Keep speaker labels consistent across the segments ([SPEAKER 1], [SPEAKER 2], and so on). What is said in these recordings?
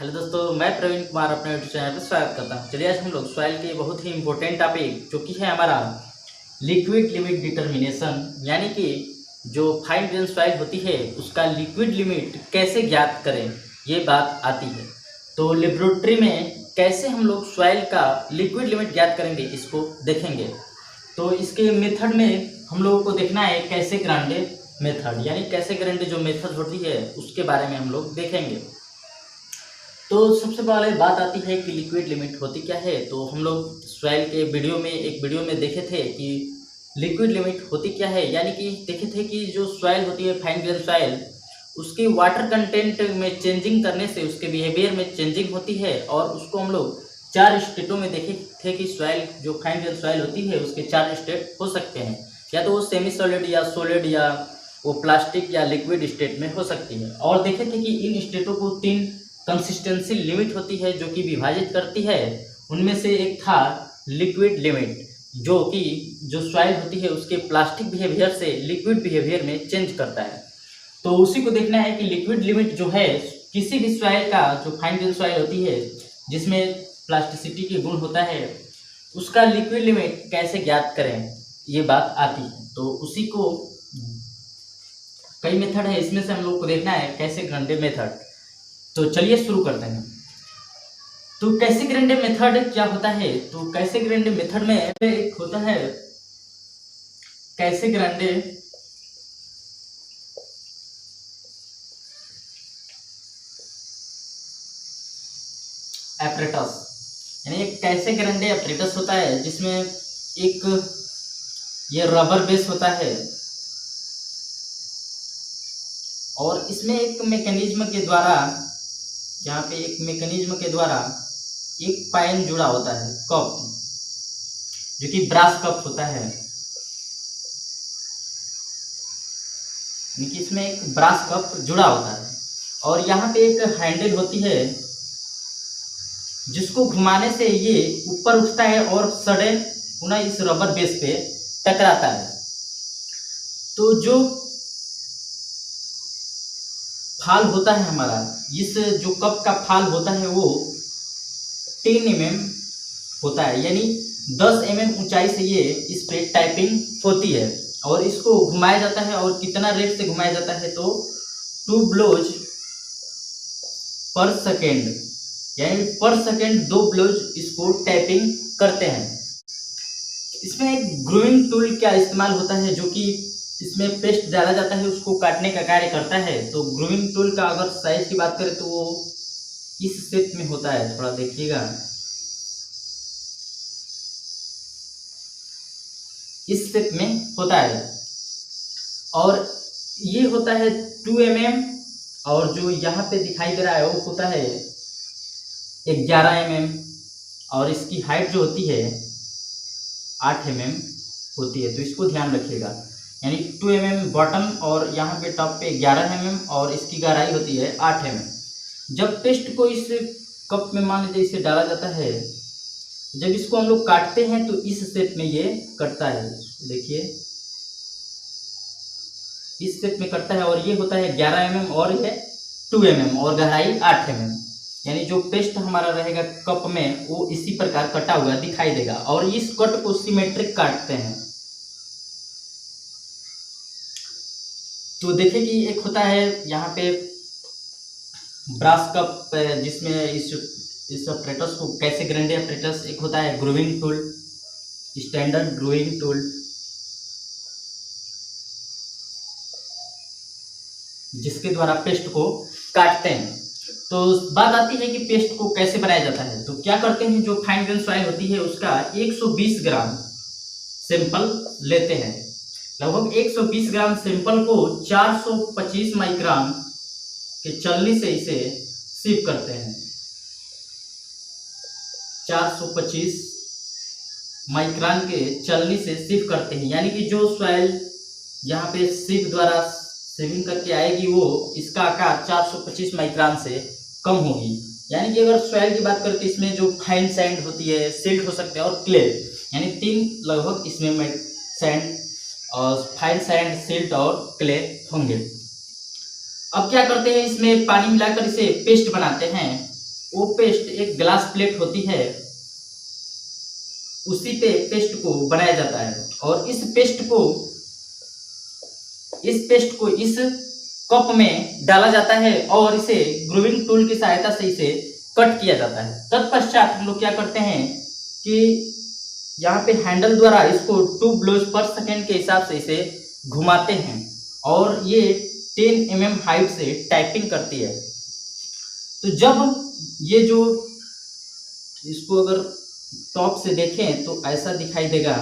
[SPEAKER 1] Hello दोस्तों, मैं प्रवीण कुमार अपने यूट्यूब चैनल पर स्वागत करता हूं। चलिए आज हम लोग सॉइल के बहुत ही इंपॉर्टेंट टॉपिक जो कि है हमारा लिक्विड लिमिट डिटर्मिनेशन, यानी कि जो फाइन ग्रेन सॉइल होती है उसका लिक्विड लिमिट कैसे ज्ञात करें, ये बात आती है। तो लेबोरेटरी में कैसे हम लोग सॉइल का लिक्विड लिमिट ज्ञात करेंगे इसको देखेंगे। तो इसके मेथड में हम लोगों को देखना है कैसे ग्रांडे मेथड, यानी कैसे ग्रांडे जो मेथड होती है उसके बारे में हम लोग देखेंगे। तो सबसे पहले बात आती है कि लिक्विड लिमिट होती क्या है। तो हम लोग सॉइल के एक वीडियो में देखे थे कि लिक्विड लिमिट होती क्या है, यानी कि देखे थे कि जो सॉइल होती है फाइन ग्रेन सॉइल, उसकी वाटर कंटेंट में चेंजिंग करने से उसके बिहेवियर में चेंजिंग होती है। और उसको हम लोग 4 स्टेटों में देखे थे कि सॉइल जो फाइन ग्रेन सॉइल होती है उसके 4 स्टेट हो सकते हैं, या तो वो सेमी सॉलिड या सॉलिड या वो प्लास्टिक या लिक्विड स्टेट में हो सकती है। और देखे थे कि इन स्टेटों को 3 कंसिस्टेंसी लिमिट होती है जो कि विभाजित करती है। उनमें से एक था लिक्विड लिमिट, जो कि जो सॉइल होती है उसके प्लास्टिक बिहेवियर से लिक्विड बिहेवियर में चेंज करता है। तो उसी को देखना है कि लिक्विड लिमिट जो है किसी भी सॉइल का, जो फाइन ग्रेन सॉइल होती है जिसमें प्लास्टिसिटी के गुण होता है, उसका लिक्विड लिमिट कैसे ज्ञात करें, ये बात आती है। तो उसी को कई मेथड है, इसमें से हम लोग को देखना है कैसे ग्रांडे मेथड। तो चलिए शुरू करते हैं। तो कैसे ग्रांडे मेथड क्या होता है। तो कैसे ग्रांडे मेथड में एक होता है कैसे ग्रांडे एपरेटस, यानी एक कैसे ग्रांडे एपरेटस होता है जिसमें एक ये रबर बेस होता है और इसमें एक मैकेनिज्म के द्वारा, यहाँ पे एक मैकेनिज्म के द्वारा एक पाइन जुड़ा होता है, कप, जो कि ब्रास कप होता है। यानी कि इसमें एक ब्रास कप जुड़ा होता है और यहाँ पे एक हैंडल होती है जिसको घुमाने से ये ऊपर उठता है और सडन पुनः इस रबर बेस पे टकराता है। तो जो फाल होता है हमारा, इस जो कप का फाल होता है वो 10 mm होता है, यानी 10 mm ऊंचाई से ये इस पे टाइपिंग होती है और इसको घुमाया जाता है। और कितना रेट से घुमाया जाता है, तो 2 ब्लोज पर सेकेंड, यानी पर सेकेंड 2 ब्लोज इसको टाइपिंग करते हैं। इसमें एक ग्रूइंग टूल का इस्तेमाल होता है जो कि इसमें पेस्ट डाला जाता है, उसको काटने का कार्य करता है। तो ग्रूइंग टूल का अगर साइज की बात करें तो वो इस शेप में होता है, थोड़ा देखिएगा, इस शेप में होता है। और ये होता है 2 mm और जो यहाँ पे दिखाई दे रहा है वो होता है 11 mm और इसकी हाइट जो होती है 8 mm होती है। तो इसको ध्यान रखिएगा, यानी 2 mm बॉटम और यहाँ पे टॉप पे 11 mm और इसकी गहराई होती है 8 mm। जब पेस्ट को इस कप में मान लीजिए इसे डाला जाता है, जब इसको हम लोग काटते हैं तो इस शेप में ये कटता है, देखिए इस शेप में कटता है। और ये होता है 11 mm और ये 2 mm और गहराई 8 mm, यानी जो पेस्ट हमारा रहेगा कप में वो इसी प्रकार कटा हुआ दिखाई देगा। और इस कट को सिमेट्रिक काटते हैं। तो देखिए कि एक होता है यहाँ पे ब्रास कप, जिसमें इस ऑपरेटर्स को कैसे ग्रांडे ऑपरेटर्स, एक होता है grooving tool, standard grooving tool, जिसके द्वारा पेस्ट को काटते हैं। तो बात आती है कि पेस्ट को कैसे बनाया जाता है। तो क्या करते हैं, जो फाइन ग्रेन सॉइल होती है उसका 120 ग्राम सैंपल लेते हैं। लगभग 120 ग्राम सैंपल को 425 माइक्रोन के चलनी से इसे सीव करते हैं। 425 माइक्रोन के चलनी से सीव करते हैं, यानी कि जो सॉइल यहाँ पे सीव द्वारा सेविंग करके आएगी वो इसका आकार 425 माइक्रोन से कम होगी। यानी कि अगर सॉइल की बात करें तो इसमें जो फाइन सैंड होती है, सिल्ट हो सकते हैं और क्ले, यानी 3 लगभग इसमें सैंड और फाइन सैंड, सिल्ट और क्ले होंगे। अब क्या करते हैं, इसमें पानी मिलाकर इसे पेस्ट बनाते हैं वो पेस्ट एक ग्लास प्लेट होती है, उसी पे पेस्ट को बनाया जाता है और इस पेस्ट को इस कप में डाला जाता है और इसे ग्रूविंग टूल की सहायता से इसे कट किया जाता है। तत्पश्चात हम लोग क्या करते हैं कि यहाँ पे हैंडल द्वारा इसको 2 ब्लोज पर सेकेंड के हिसाब से इसे घुमाते हैं और ये 10 mm हाइट से टाइपिंग करती है। तो जब ये जो इसको अगर टॉप से देखें तो ऐसा दिखाई देगा।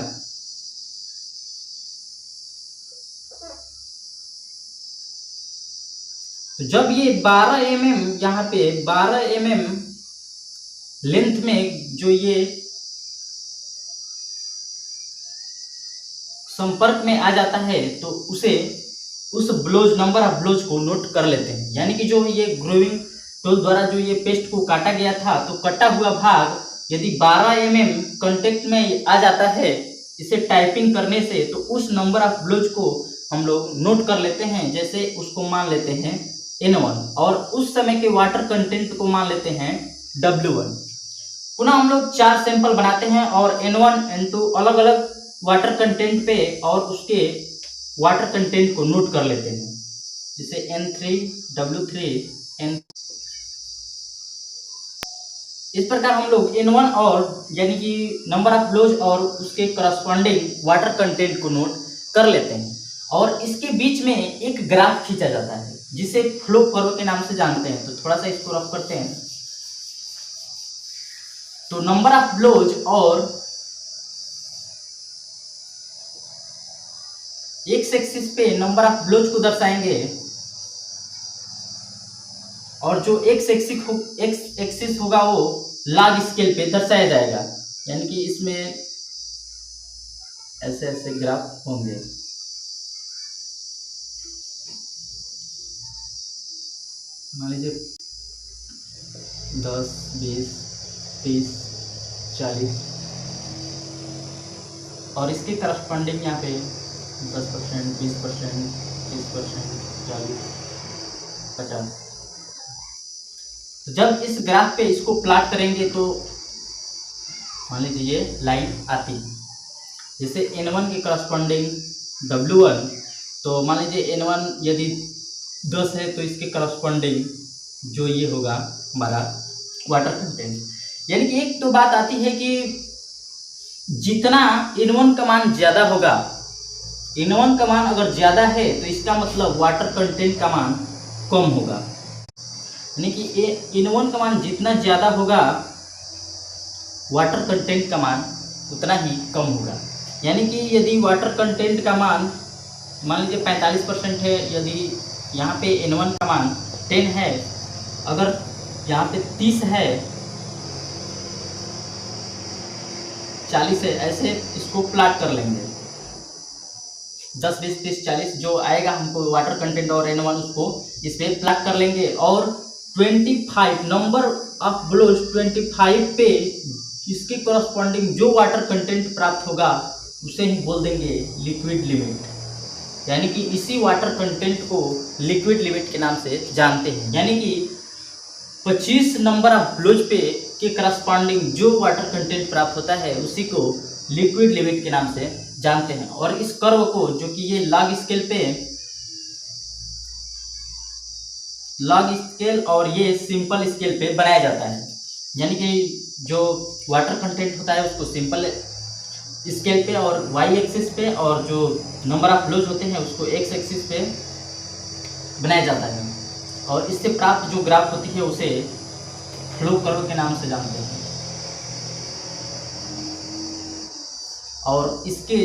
[SPEAKER 1] तो जब ये 12 mm यहाँ पे 12 mm लेंथ में जो ये संपर्क में आ जाता है तो उस ब्लोज नंबर ऑफ ब्लोज को नोट कर लेते हैं। यानी कि जो ये ग्रूविंग टूल द्वारा जो ये पेस्ट को काटा गया था तो कटा हुआ भाग यदि 12 mm कांटेक्ट में आ जाता है इसे टाइपिंग करने से, तो उस नंबर ऑफ ब्लोज को हम लोग नोट कर लेते हैं। जैसे उसको मान लेते हैं N1 और उस समय के वाटर कंटेंट को मान लेते हैं W1। पुनः हम लोग 4 सैंपल बनाते हैं और N1 N2 अलग अलग वाटर कंटेंट पे और उसके वाटर कंटेंट को नोट कर लेते हैं। जैसे N3 W3 N, इस प्रकार हम लोग N1 और यानी कि नंबर ऑफ ब्लोज और उसके करस्पॉन्डिंग वाटर कंटेंट को नोट कर लेते हैं और इसके बीच में एक ग्राफ खींचा जाता है जिसे फ्लो कर्व के नाम से जानते हैं। तो थोड़ा सा इसको रफ करते हैं। तो नंबर ऑफ ब्लोज और एक्स एक्सिस पे नंबर ऑफ ब्लोज को दर्शाएंगे और जो एक्स एक्सिस होगा वो लॉग स्केल पे दर्शाया जाएगा। यानी कि इसमें ऐसे ऐसे ग्राफ होंगे। मान लीजिए 10, 20, 30, 40 और इसके करस्पॉन्डिंग यहाँ पे 10%, 20%, 30%, 40, 50। तो जब इस ग्राफ पे इसको प्लॉट करेंगे तो मान लीजिए ये लाइन आती है। जैसे N1 के करस्पॉन्डिंग W1, तो मान लीजिए N1 यदि 10 है तो इसके करस्पॉन्डिंग जो ये होगा हमारा वाटर कंटेंट। यानी कि एक तो बात आती है कि जितना N1 का मान ज़्यादा होगा, N1 का मान अगर ज़्यादा है तो इसका मतलब वाटर कंटेंट का मान कम होगा। यानी कि N1 का मान जितना ज़्यादा होगा वाटर कंटेंट का मान उतना ही कम होगा। यानी कि यदि वाटर कंटेंट का मान लीजिए 45% है, यदि यहाँ पे N1 का मान 10 है, अगर यहाँ पे 30 है, 40 है, ऐसे इसको प्लॉट कर लेंगे। 10, 20, 30, 40 जो आएगा हमको वाटर कंटेंट और N1 उसको इस पे प्लॉट कर लेंगे और 25 नंबर ऑफ ब्लोज 25 पे इसके करस्पॉन्डिंग जो वाटर कंटेंट प्राप्त होगा उसे ही बोल देंगे लिक्विड लिमिट। यानी कि इसी वाटर कंटेंट को लिक्विड लिमिट के नाम से जानते हैं। यानी कि 25 नंबर ऑफ ब्लोज पे के करस्पॉन्डिंग जो वाटर कंटेंट प्राप्त होता है उसी को लिक्विड लिमिट के नाम से जानते हैं। और इस कर्व को जो कि ये लॉग स्केल और ये सिंपल स्केल पे बनाया जाता है। यानी कि जो वाटर कंटेंट होता है उसको सिंपल स्केल पे और वाई एक्सिस पे, और जो नंबर ऑफ ब्लोज होते हैं उसको एक्स एक्सिस पे बनाया जाता है। और इससे प्राप्त जो ग्राफ होती है उसे फ्लो कर्व के नाम से जानते हैं। और इसके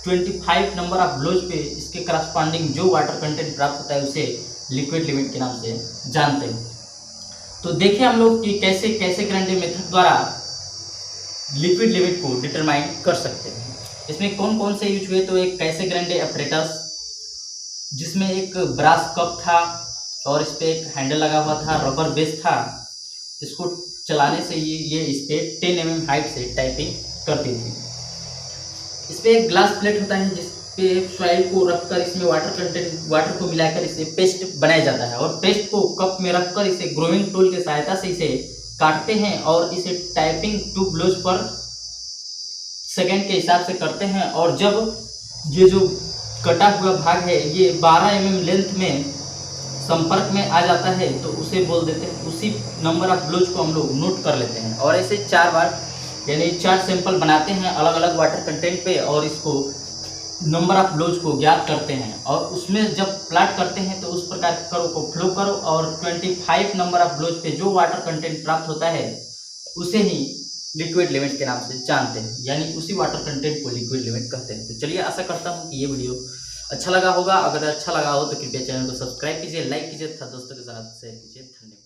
[SPEAKER 1] 25 नंबर ऑफ ब्लोज पे इसके करस्पॉन्डिंग जो वाटर कंटेंट प्राप्त होता है उसे लिक्विड लिमिट के नाम से जानते हैं। तो देखिए हम लोग कि कैसे ग्रांडे मेथड द्वारा लिक्विड लिमिट को डिटरमाइन कर सकते हैं। इसमें कौन कौन से यूज हुए, तो एक कैसे ग्रांडे अपरेटस जिसमें एक ब्रास कप था और इस पर एक हैंडल लगा हुआ था, रबर बेस था। इसको चलाने से ये इस पर 10 mm हाइट से टाइपिंग करती थी। इस पर एक ग्लास प्लेट होता है पे सॉइल को रखकर इसमें वाटर को मिलाकर इसे पेस्ट बनाया जाता है और पेस्ट को कप में रखकर इसे ग्रोइंग टूल की सहायता से इसे काटते हैं और इसे टाइपिंग 2 ब्लोज पर सेकेंड के हिसाब से करते हैं। और जब ये जो कटा हुआ भाग है ये 12 mm लेंथ में संपर्क में आ जाता है तो उसे बोल देते हैं, उसी नंबर ऑफ ब्लोज को हम लोग नोट कर लेते हैं। और ऐसे 4 बार यानी 4 सैंपल बनाते हैं अलग अलग वाटर कंटेंट पे और इसको नंबर ऑफ ब्लोज को ज्ञात करते हैं और उसमें जब प्लाट करते हैं तो उस प्रकार करो को फ्लो करो और 25 नंबर ऑफ ब्लोज पे जो वाटर कंटेंट प्राप्त होता है उसे ही लिक्विड लिमिट के नाम से जानते हैं, यानी उसी वाटर कंटेंट को लिक्विड लिमिट कहते हैं। तो चलिए आशा करता हूँ कि ये वीडियो अच्छा लगा होगा। अगर अच्छा लगा हो तो कृपया चैनल को सब्सक्राइब कीजिए, लाइक कीजिए तथा दोस्तों के साथ शेयर कीजिए। धन्यवाद।